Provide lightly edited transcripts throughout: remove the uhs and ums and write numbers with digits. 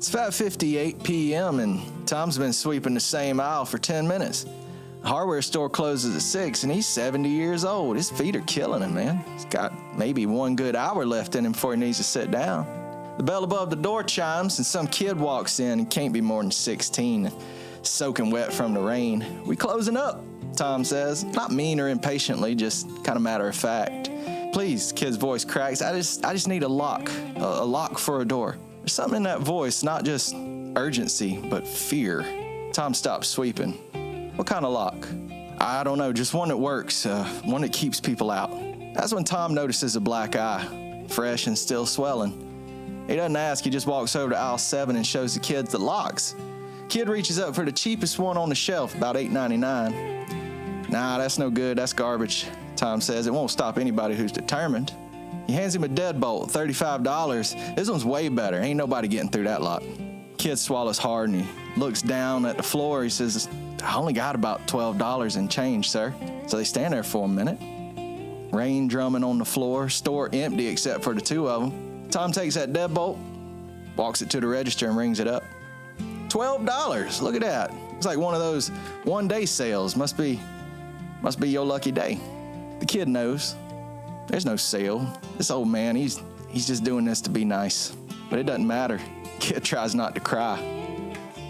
It's 5:58 p.m. and Tom's been sweeping the same aisle for 10 minutes. The hardware store closes at 6 and he's 70 years old. His feet are killing him, man. He's got maybe 1 good hour left in him before he needs to sit down. The bell above the door chimes and some kid walks in. He can't be more than 16, soaking wet from the rain. "We closing up," Tom says, not mean or impatiently, just kind of matter of fact. "Please," kid's voice cracks. I just need a lock for a door." There's something in that voice, not just urgency, but fear. Tom stops sweeping. "What kind of lock?" "I don't know, just one that works, one that keeps people out." That's when Tom notices a black eye, fresh and still swelling. He doesn't ask, he just walks over to aisle 7 and shows the kids the locks. Kid reaches up for the cheapest one on the shelf, about $8.99. "Nah, that's no good, that's garbage," Tom says. "It won't stop anybody who's determined." He hands him a deadbolt, $35. "This one's way better. Ain't nobody getting through that lock." Kid swallows hard and he looks down at the floor. He says, "I only got about $12 in change, sir." So they stand there for a minute. Rain drumming on the floor, store empty except for the 2 of them. Tom takes that deadbolt, walks it to the register and rings it up. $12. Look at that. It's like one of those one-day sales. Must be your lucky day. The kid knows. There's no sale. This old man, he's just doing this to be nice. But it doesn't matter. Kid tries not to cry.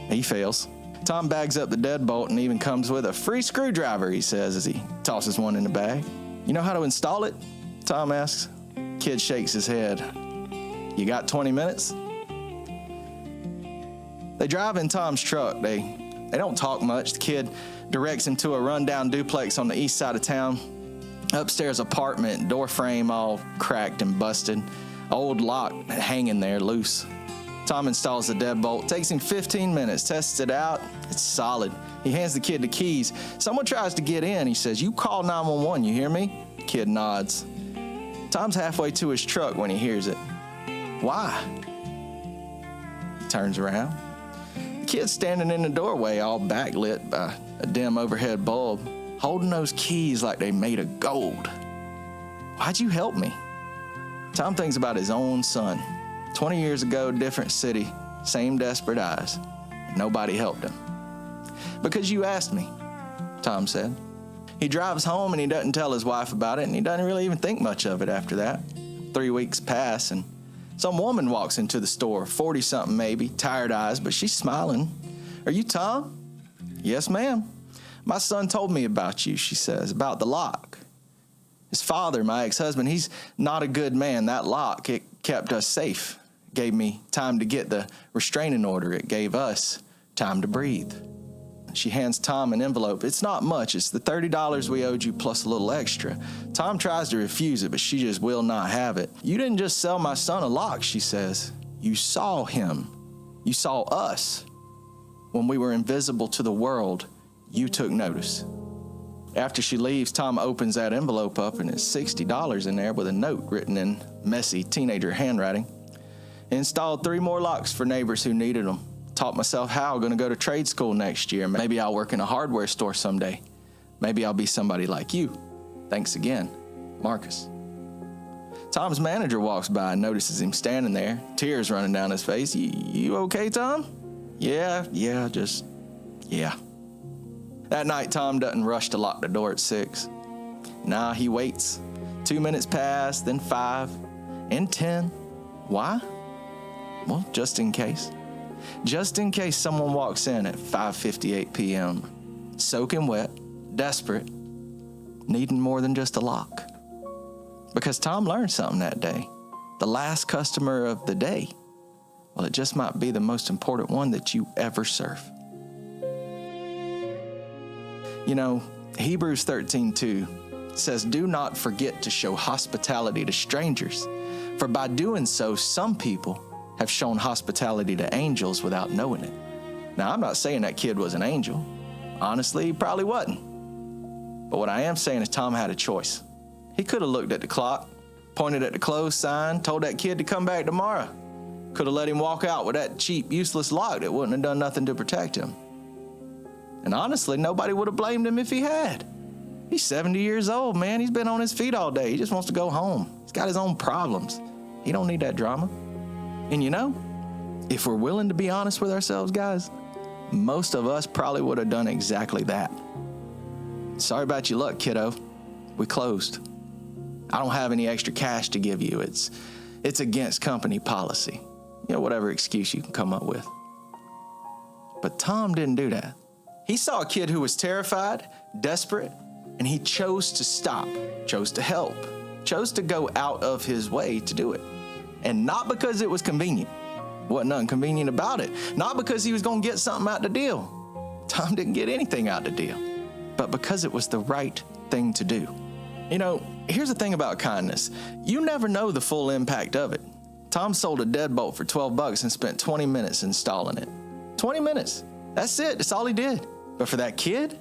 He fails. Tom bags up the deadbolt and even comes with a free screwdriver, he says as he tosses one in the bag. "You know how to install it?" Tom asks. Kid shakes his head. "You got 20 minutes?" They drive in Tom's truck. They don't talk much. The kid directs him to a rundown duplex on the east side of town. Upstairs apartment, door frame all cracked and busted. Old lock hanging there loose. Tom installs the deadbolt. Takes him 15 minutes. Tests it out. It's solid. He hands the kid the keys. Someone tries to get in. He says, "You call 911, you hear me?" Kid nods. Tom's halfway to his truck when he hears it. "Why?" He turns around. The kid's standing in the doorway, all backlit by a dim overhead bulb, holding those keys like they made of gold. "Why'd you help me?" Tom thinks about his own son. 20 years ago, different city, same desperate eyes. Nobody helped him. "Because you asked me," Tom said. He drives home and he doesn't tell his wife about it, and he doesn't really even think much of it after that. 3 weeks pass and some woman walks into the store, 40-something maybe, tired eyes, but she's smiling. "Are you Tom?" "Yes, ma'am. My son told me about you," she says, "about the lock. His father, my ex-husband, he's not a good man. That lock, it kept us safe. It gave me time to get the restraining order. It gave us time to breathe." She hands Tom an envelope. "It's not much. It's the $30 we owed you plus a little extra." Tom tries to refuse it, but she just will not have it. "You didn't just sell my son a lock," she says. "You saw him. You saw us. When we were invisible to the world, you took notice." After she leaves, Tom opens that envelope up and it's $60 in there with a note written in messy teenager handwriting. "Installed 3 more locks for neighbors who needed them. Taught myself how. Going to go to trade school next year. Maybe I'll work in a hardware store someday. Maybe I'll be somebody like you. Thanks again, Marcus." Tom's manager walks by and notices him standing there, tears running down his face. You okay, Tom?" Yeah. That night, Tom doesn't rush to lock the door at 6. Nah, he waits. 2 minutes pass, then 5, and 10. Why? Well, just in case. Just in case someone walks in at 5:58 p.m., soaking wet, desperate, needing more than just a lock. Because Tom learned something that day. The last customer of the day, well, it just might be the most important one that you ever serve. You know, Hebrews 13:2 says, "Do not forget to show hospitality to strangers, for by doing so, some people have shown hospitality to angels without knowing it." Now, I'm not saying that kid was an angel. Honestly, he probably wasn't. But what I am saying is Tom had a choice. He could have looked at the clock, pointed at the close sign, told that kid to come back tomorrow. Could have let him walk out with that cheap, useless lock that wouldn't have done nothing to protect him. And honestly, nobody would have blamed him if he had. He's 70 years old, man. He's been on his feet all day. He just wants to go home. He's got his own problems. He don't need that drama. And you know, If we're willing to be honest with ourselves, guys, most of us probably would have done exactly that. Sorry about your luck, kiddo. We closed. I don't have any extra cash to give you. It's against company policy. Whatever excuse you can come up with. But Tom didn't do that. He saw a kid who was terrified, desperate, and he chose to stop, chose to help, chose to go out of his way to do it. And not because it was convenient. Wasn't nothing convenient about it. Not because he was going to get something out the deal. Tom didn't get anything out the deal. But because it was the right thing to do. Here's the thing about kindness. You never know the full impact of it. Tom sold a deadbolt for $12 and spent 20 minutes installing it. 20 minutes. That's it. That's all he did. But for that kid,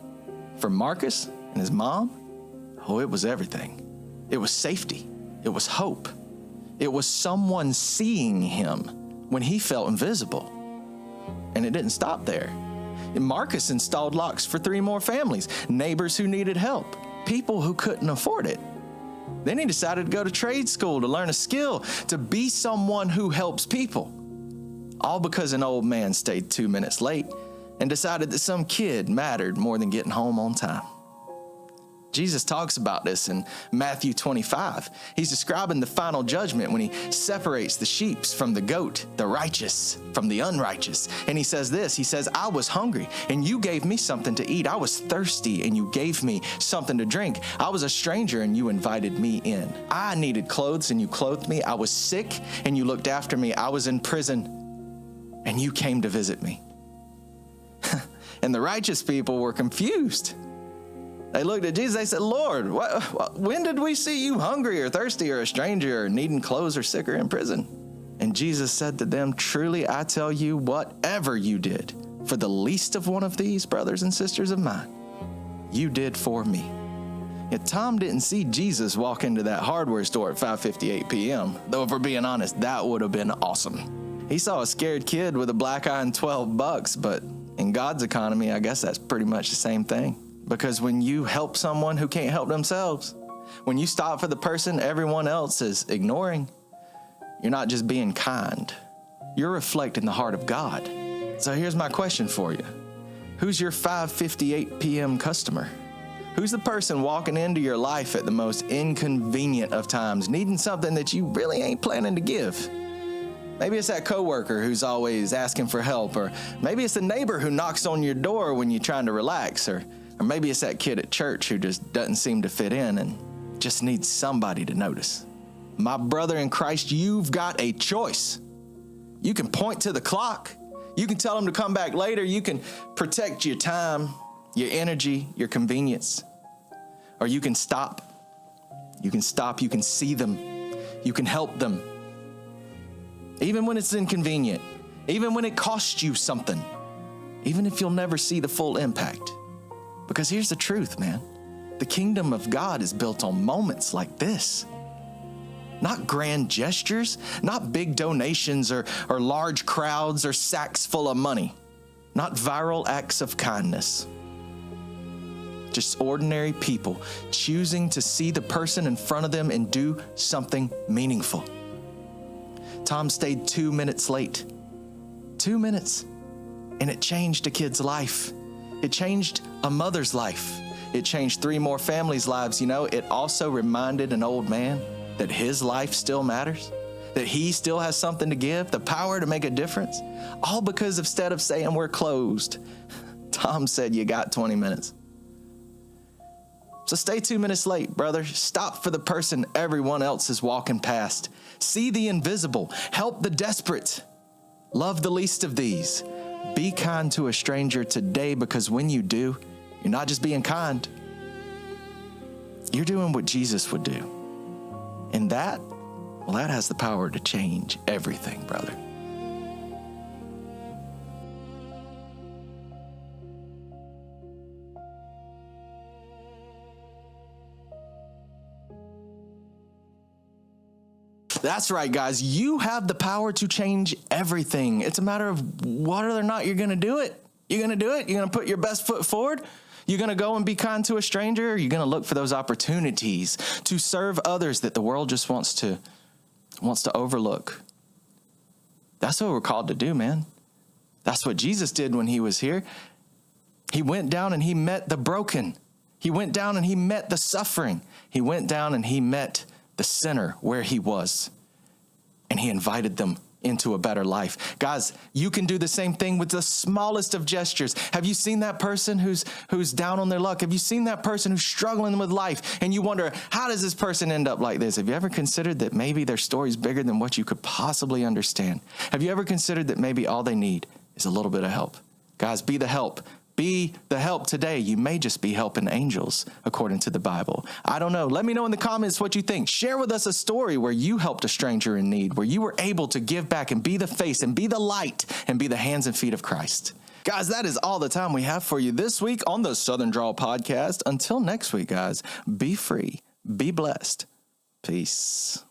for Marcus and his mom, it was everything. It was safety. It was hope. It was someone seeing him when he felt invisible. And it didn't stop there. Marcus installed locks for 3 more families, neighbors who needed help, people who couldn't afford it. Then he decided to go to trade school to learn a skill, to be someone who helps people. All because an old man stayed 2 minutes late and decided that some kid mattered more than getting home on time. Jesus talks about this in Matthew 25. He's describing the final judgment when he separates the sheep from the goat, the righteous from the unrighteous. And he says this, he says, I was hungry and you gave me something to eat. I was thirsty and you gave me something to drink. I was a stranger and you invited me in. I needed clothes and you clothed me. I was sick and you looked after me. I was in prison and you came to visit me. And the righteous people were confused. They looked at Jesus, they said, Lord, when did we see you hungry or thirsty or a stranger or needing clothes or sick or in prison? And Jesus said to them, truly, I tell you, whatever you did for the least of one of these brothers and sisters of mine, you did for me. Yet Tom didn't see Jesus walk into that hardware store at 5:58 p.m., though if we're being honest, that would have been awesome. He saw a scared kid with a black eye and $12, but in God's economy, I guess that's pretty much the same thing. Because when you help someone who can't help themselves, when you stop for the person everyone else is ignoring, you're not just being kind. You're reflecting the heart of God. So here's my question for you. Who's your 5:58 p.m. customer? Who's the person walking into your life at the most inconvenient of times, needing something that you really ain't planning to give? Maybe it's that coworker who's always asking for help, or maybe it's the neighbor who knocks on your door when you're trying to relax, or maybe it's that kid at church who just doesn't seem to fit in and just needs somebody to notice. My brother in Christ, you've got a choice. You can point to the clock. You can tell them to come back later. You can protect your time, your energy, your convenience. Or you can stop. You can stop. You can see them. You can help them. Even when it's inconvenient. Even when it costs you something. Even if you'll never see the full impact. Because here's the truth, man. The kingdom of God is built on moments like this. Not grand gestures, not big donations or large crowds or sacks full of money. Not viral acts of kindness. Just ordinary people choosing to see the person in front of them and do something meaningful. Tom stayed 2 minutes late. 2 minutes. And it changed a kid's life. It changed a mother's life. It changed 3 more families' lives. It also reminded an old man that his life still matters, that he still has something to give, the power to make a difference, all because instead of saying we're closed, Tom said you got 20 minutes. So stay 2 minutes late, brother. Stop for the person everyone else is walking past. See the invisible. Help the desperate. Love the least of these. Be kind to a stranger today, because when you do, you're not just being kind. You're doing what Jesus would do. And that has the power to change everything, brother. That's right, guys. You have the power to change everything. It's a matter of whether or not you're going to do it. You're going to do it. You're going to put your best foot forward. You're going to go and be kind to a stranger. You're going to look for those opportunities to serve others that the world just wants to overlook. That's what we're called to do, man. That's what Jesus did when he was here. He went down and he met the broken. He went down and he met the suffering. He went down and he met the sinner where he was. And he invited them into a better life. Guys, you can do the same thing with the smallest of gestures. Have you seen that person who's down on their luck? Have you seen that person who's struggling with life? And you wonder, how does this person end up like this? Have you ever considered that maybe their story's bigger than what you could possibly understand? Have you ever considered that maybe all they need is a little bit of help? Guys, be the help. Be the help today. You may just be helping angels, according to the Bible. I don't know. Let me know in the comments what you think. Share with us a story where you helped a stranger in need, where you were able to give back and be the face and be the light and be the hands and feet of Christ. Guys, that is all the time we have for you this week on the Southern Drawl Podcast. Until next week, guys, be free, be blessed. Peace.